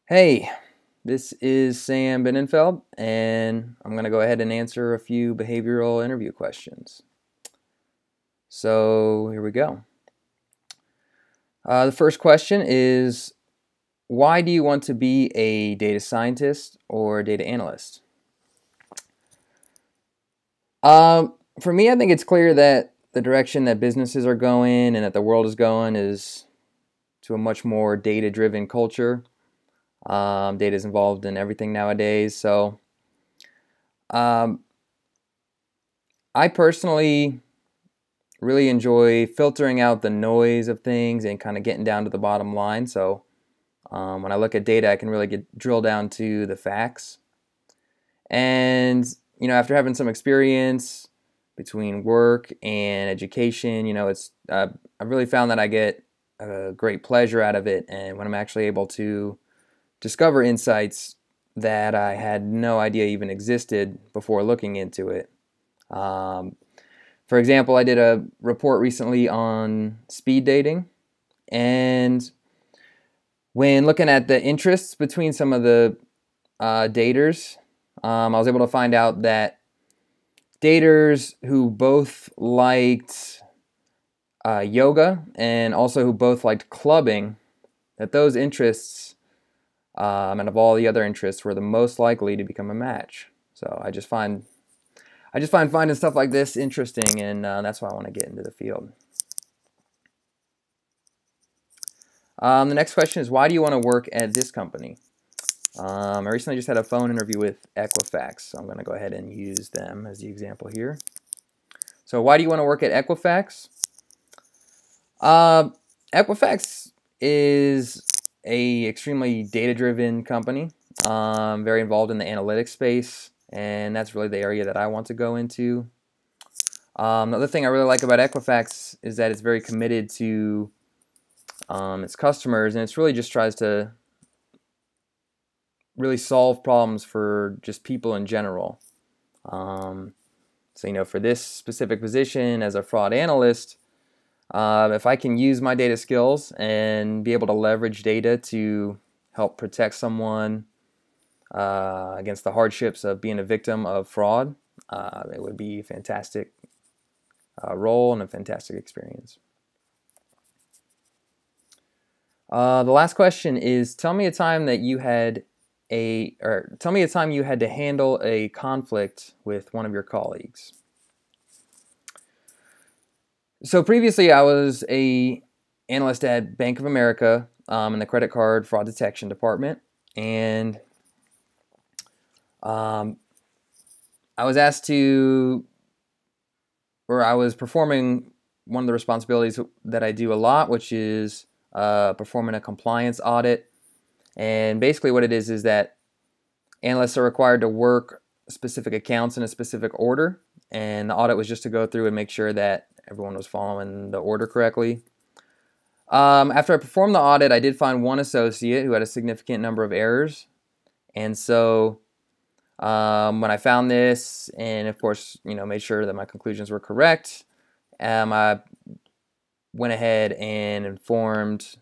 Hey, this is Sam Binnenfeld, and I'm going to go ahead and answer a few behavioral interview questions. So here we go. The first question is, why do you want to be a data scientist or data analyst? For me, I think it's clear that the direction that businesses are going and that the world is going is to a much more data-driven culture. Data is involved in everything nowadays, so um, I personally really enjoy filtering out the noise of things and kind of getting down to the bottom line. So when I look at data, I can really drill down to the facts. And after having some experience between work and education, it's I've really found that I get a great pleasure out of it. And when I'm actually able to discover insights that I had no idea even existed before looking into it. Um, For example, I did a report recently on speed dating, and when looking at the interests between some of the daters, I was able to find out that daters who both liked yoga and also who both liked clubbing, that those interests and of all the other interests were the most likely to become a match. So I just find finding stuff like this interesting, and that's why I want to get into the field. The next question is, why do you want to work at this company? I recently just had a phone interview with Equifax, so I'm going to go ahead and use them as the example here. So why do you want to work at Equifax? Uh, Equifax is a extremely data-driven company, very involved in the analytics space, and that's really the area that I want to go into. Another thing I really like about Equifax is that it's very committed to its customers, and it's really just tries to really solve problems for just people in general. So for this specific position as a fraud analyst, if I can use my data skills and be able to leverage data to help protect someone against the hardships of being a victim of fraud, it would be a fantastic role and a fantastic experience. The last question is, tell me a time you had to handle a conflict with one of your colleagues. So previously I was a analyst at Bank of America in the credit card fraud detection department, and I was asked to, or I was performing one of the responsibilities that I do a lot, which is performing a compliance audit. And basically what it is that analysts are required to work specific accounts in a specific order, and the audit was just to go through and make sure that everyone was following the order correctly. After I performed the audit, I did find one associate who had a significant number of errors, and so when I found this, and of course, made sure that my conclusions were correct, I went ahead and informed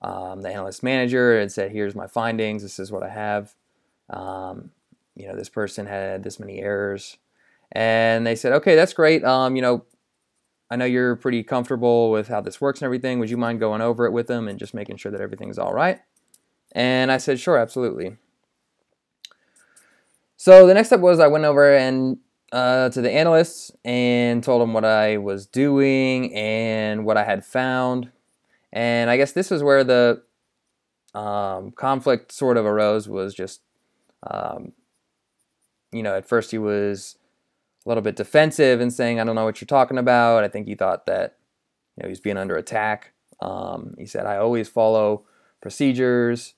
the analyst manager and said, "Here's my findings. This is what I have. This person had this many errors," and they said, "Okay, that's great. I know you're pretty comfortable with how this works and everything. Would you mind going over it with them and just making sure that everything's all right?" And I said, "Sure, absolutely." So the next step was I went over and to the analysts and told them what I was doing and what I had found. And I guess this is where the conflict sort of arose. Was just, at first he was a little bit defensive and saying, "I don't know what you're talking about." I think he thought that he was being under attack. He said, "I always follow procedures."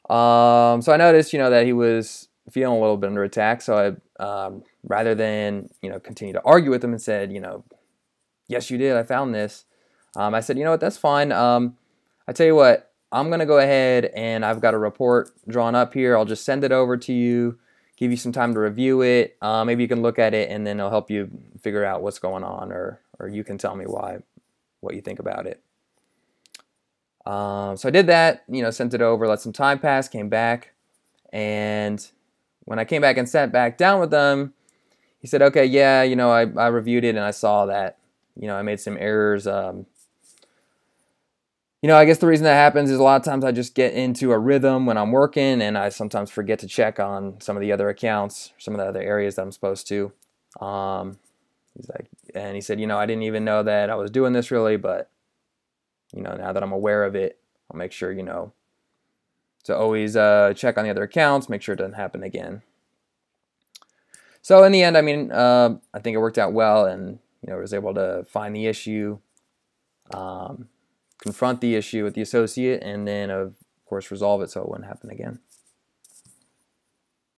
So I noticed, that he was feeling a little bit under attack. So I, rather than continue to argue with him, and said, "Yes, you did. I found this." I said, "You know what? That's fine. I tell you what. I'm gonna go ahead and I've got a report drawn up here. I'll just send it over to you. Give you some time to review it. Maybe you can look at it, and then it'll help you figure out what's going on, or you can tell me what you think about it." So I did that, sent it over, let some time pass, came back, and when I came back and sat back down with them, he said, okay, yeah, I reviewed it and I saw that, I made some errors. I guess the reason that happens is a lot of times I just get into a rhythm when I'm working, and I sometimes forget to check on some of the other accounts, some of the other areas that I'm supposed to. He said, I didn't even know that I was doing this really, but now that I'm aware of it, I'll make sure, to always check on the other accounts, make sure it doesn't happen again. So in the end, I think it worked out well, and I was able to find the issue, confront the issue with the associate, and then of course resolve it so it wouldn't happen again.